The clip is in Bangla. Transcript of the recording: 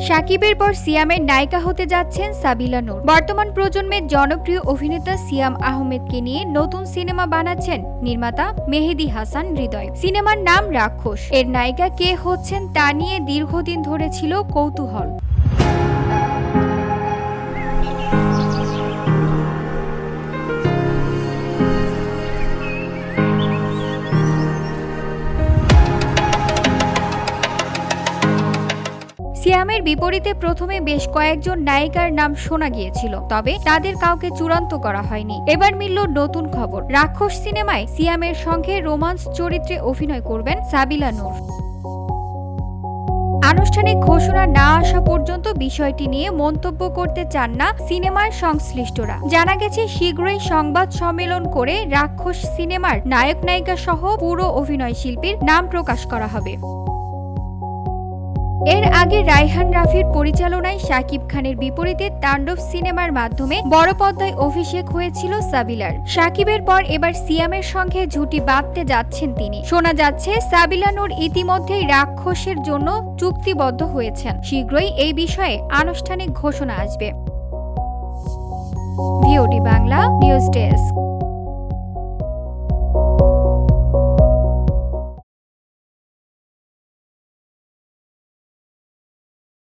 শাকিবের পর সিয়ামের নায়িকা হতে যাচ্ছেন সাবিলা নূর। বর্তমান প্রজন্মের জনপ্রিয় অভিনেতা সিয়াম আহমেদকে নিয়ে নতুন সিনেমা বানাচ্ছেন নির্মাতা মেহেদী হাসান হৃদয়। সিনেমার নাম রাক্ষস। এর নায়িকা কে হচ্ছেন তা নিয়ে দীর্ঘদিন ধরে ছিল কৌতূহল। সিয়ামের বিপরীতে প্রথমে বেশ কয়েকজন নায়িকার নাম শোনা গিয়েছিল, তবে তাদের কাউকে চূড়ান্ত করা হয়নি। এবার মিলল নতুন খবর, রাক্ষস সিনেমায় সিয়ামের সঙ্গে রোমান্স চরিত্রে অভিনয় করবেন সাবিলা নূর। আনুষ্ঠানিক ঘোষণা না আসা পর্যন্ত বিষয়টি নিয়ে মন্তব্য করতে চান না সিনেমার সংশ্লিষ্টরা। জানা গেছে শীঘ্রই সংবাদ সম্মেলন করে রাক্ষস সিনেমার নায়ক নায়িকা সহ পুরো অভিনয় শিল্পীর নাম প্রকাশ করা হবে। এর আগে রায়হান রাফির পরিচালনায় শাকিব খানের বিপরীতে তাণ্ডব সিনেমার মাধ্যমে বড় পর্দায় অভিষেক হয়েছিল সাবিলার। শাকিবের পর এবার সিয়ামের সঙ্গে জুটি বাঁধতে যাচ্ছেন তিনি। শোনা যাচ্ছে সাবিলা নূর ইতিমধ্যেই রাক্ষসের জন্য চুক্তিবদ্ধ হয়েছেন। শীঘ্রই এই বিষয়ে আনুষ্ঠানিক ঘোষণা আসবে। VOD Bangla news desk.